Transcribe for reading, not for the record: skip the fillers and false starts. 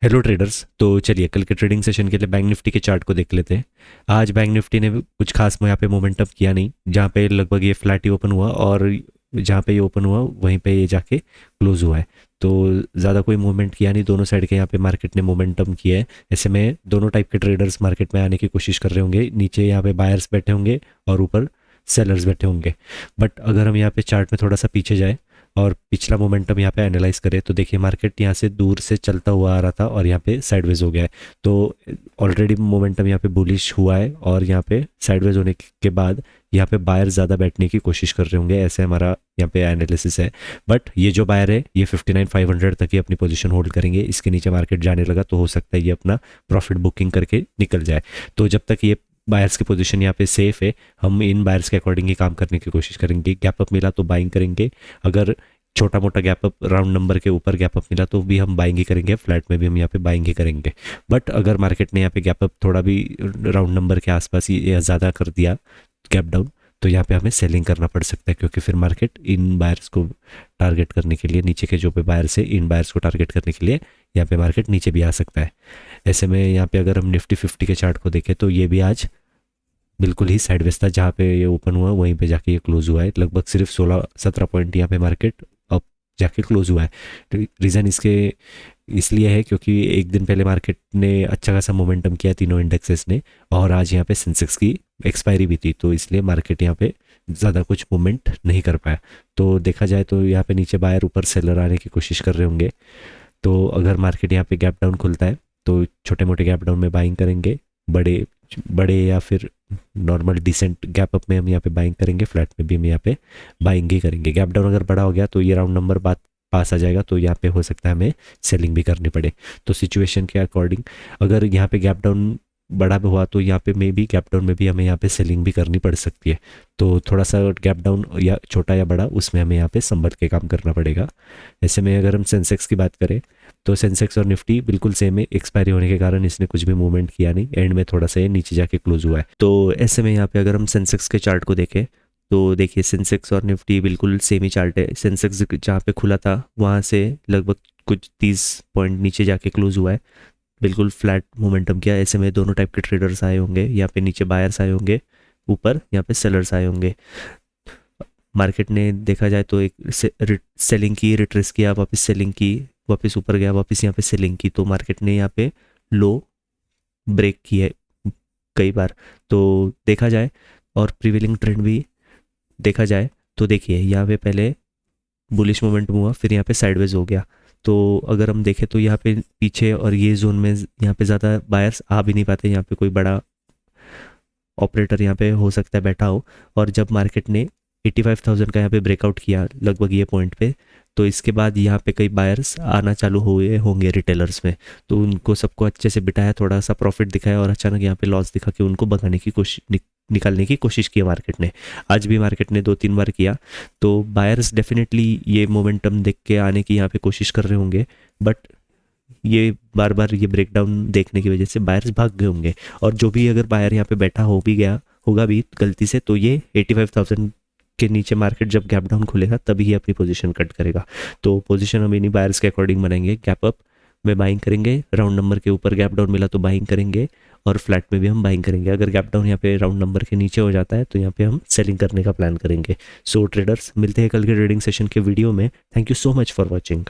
Hello traders. तो चलिए कल के ट्रेडिंग सेशन के लिए बैंक निफ्टी के चार्ट को देख लेते हैं। आज बैंक निफ्टी ने भी कुछ खास यहाँ पे मोमेंटम किया नहीं, जहाँ पे लगभग ये फ्लैट ही ओपन हुआ और जहाँ पे ये ओपन हुआ वहीं पे ये जाके क्लोज हुआ है। तो ज़्यादा कोई मूवमेंट किया नहीं, दोनों साइड के यहाँ पे मार्केट ने मोमेंटम किया है। ऐसे में दोनों टाइप के ट्रेडर्स मार्केट में आने की कोशिश कर रहे होंगे। नीचे यहाँ पे बायर्स बैठे होंगे और ऊपर सेलर्स बैठे होंगे। बट अगर हम यहाँ पे चार्ट में थोड़ा सा पीछे जाए और पिछला मोमेंटम यहाँ पे एनालाइज करें तो देखिए मार्केट यहाँ से दूर से चलता हुआ आ रहा था और यहाँ पे साइडवेज हो गया है। तो ऑलरेडी मोमेंटम यहाँ पे बुलिश हुआ है और यहाँ पे साइडवेज होने के बाद यहाँ पे बायर ज़्यादा बैठने की कोशिश कर रहे होंगे, ऐसे हमारा यहाँ पे एनालिसिस है। बट ये जो बायर है ये 59,500 तक ही अपनी पोजीशन होल्ड करेंगे। इसके नीचे मार्केट जाने लगा तो हो सकता है ये अपना प्रॉफिट बुकिंग करके निकल जाए। तो जब तक ये बायर्स की पोजीशन यहाँ पे सेफ है, हम इन बायर्स के अकॉर्डिंग ही काम करने की कोशिश करेंगे। गैप अप मिला तो बाइंग करेंगे, अगर छोटा मोटा गैप अप राउंड नंबर के ऊपर गैप अप मिला तो भी हम बाइंग ही करेंगे, फ्लैट में भी हम यहाँ पे बाइंग ही करेंगे। बट अगर मार्केट ने यहाँ पे गैप अप थोड़ा भी राउंड नंबर के आसपास ही या ज़्यादा कर दिया गैप डाउन, तो यहाँ पे हमें सेलिंग करना पड़ सकता है, क्योंकि फिर मार्केट इन बायर्स को टारगेट करने के लिए, नीचे के जो पे बायर्स है इन बायर्स को टारगेट करने के लिए यहाँ पे मार्केट नीचे भी आ सकता है। ऐसे में यहाँ पे अगर हम निफ्टी 50 के चार्ट को देखें तो ये भी आज बिल्कुल ही साइडवेज था, जहाँ पे ये ओपन हुआ वहीं पे जाके ये क्लोज हुआ है। लगभग सिर्फ 16-17 पॉइंट यहाँ पे मार्केट अब जाके क्लोज हुआ है। रीज़न इसके इसलिए है क्योंकि एक दिन पहले मार्केट ने अच्छा खासा मोमेंटम किया तीनों इंडेक्सेस ने, और आज यहाँ पे सेंसेक्स की एक्सपायरी भी थी, तो इसलिए मार्केट यहाँ पे ज़्यादा कुछ मूवमेंट नहीं कर पाया। तो देखा जाए तो यहाँ पे नीचे बायर ऊपर सेलर आने की कोशिश कर रहे होंगे। तो अगर मार्केट यहाँ पे गैप डाउन खुलता है तो छोटे मोटे गैप डाउन में बाइंग करेंगे, बड़े बड़े या फिर नॉर्मल डिसेंट गैप अप में हम यहाँ पे बाइंग करेंगे, फ्लैट में भी हम यहाँ पे बाइंग ही करेंगे। गैप डाउन अगर बड़ा हो गया तो ये राउंड नंबर बाद पास आ जाएगा, तो यहाँ पे हो सकता है हमें सेलिंग भी करनी पड़े। तो सिचुएशन के अकॉर्डिंग अगर यहाँ पे गैप डाउन बड़ा भी हुआ तो यहाँ पे मे बी गैप डाउन में भी हमें यहाँ पे सेलिंग भी करनी पड़ सकती है। तो थोड़ा सा गैप डाउन या छोटा या बड़ा उसमें हमें यहाँ पे संभल के काम करना पड़ेगा। ऐसे में अगर हम सेंसेक्स की बात करें तो सेंसेक्स और निफ्टी बिल्कुल सेम है, एक्सपायरी होने के कारण इसने कुछ भी मूवमेंट किया नहीं, एंड में थोड़ा सा ये नीचे जाके क्लोज हुआ है। तो ऐसे में यहाँ पे अगर हम सेंसेक्स के चार्ट को देखें तो देखिए सेंसेक्स और निफ्टी बिल्कुल सेम ही चार्ट है। सेंसेक्स जहाँ पे खुला था वहाँ से लगभग कुछ 30 पॉइंट नीचे जाके क्लोज हुआ है, बिल्कुल फ्लैट मोमेंटम किया। ऐसे में दोनों टाइप के ट्रेडर्स आए होंगे, यहाँ पे नीचे बायर्स आए होंगे, ऊपर यहाँ पे सेलर्स आए होंगे। मार्केट ने देखा जाए तो एक सेलिंग की, रिट्रेस किया, वापस सेलिंग की, वापस ऊपर गया, वापस यहाँ पे सेलिंग की। तो मार्केट ने यहाँ पे लो ब्रेक किया कई बार। तो देखा जाए और प्रिवेलिंग ट्रेंड भी देखा जाए तो देखिए यहाँ पे पहले बुलिश मोमेंटम हुआ, फिर यहाँ पे साइडवेज हो गया। तो अगर हम देखें तो यहाँ पे पीछे और ये जोन में यहाँ पे ज़्यादा बायर्स आ भी नहीं पाते, यहाँ पे कोई बड़ा ऑपरेटर यहाँ पे हो सकता है बैठा हो। और जब मार्केट ने 85,000 का यहाँ पे ब्रेकआउट किया लगभग ये पॉइंट पे, तो इसके बाद यहाँ पे कई बायर्स आना चालू हुए होंगे रिटेलर्स में, तो उनको सबको अच्छे से बिठाया, थोड़ा सा प्रॉफिट दिखाया और अचानक यहाँ पे लॉस दिखा के उनको भगाने की कोशिश निकालने की कोशिश की मार्केट ने। आज भी मार्केट ने 2-3 बार किया। तो बायर्स डेफिनेटली ये मोमेंटम देख के आने की यहाँ पे कोशिश कर रहे होंगे, बट ये बार बार ये ब्रेकडाउन देखने की वजह से बायर्स भाग गए होंगे। और जो भी अगर बायर यहाँ पे बैठा हो भी गया होगा भी गलती से, तो ये 85,000 के नीचे मार्केट जब गैप डाउन खुलेगा तभी ही अपनी पोजीशन कट करेगा। तो पोजीशन हम इन्हीं बायर्स के अकॉर्डिंग बनाएंगे। गैप अप में बाइंग करेंगे, राउंड नंबर के ऊपर गैप डाउन मिला तो बाइंग करेंगे, और फ्लैट में भी हम बाइंग करेंगे। अगर गैप डाउन यहाँ पे राउंड नंबर के नीचे हो जाता है तो यहाँ पे हम सेलिंग करने का प्लान करेंगे। सो ट्रेडर्स, मिलते हैं कल के ट्रेडिंग सेशन के वीडियो में। Thank you so much for watching.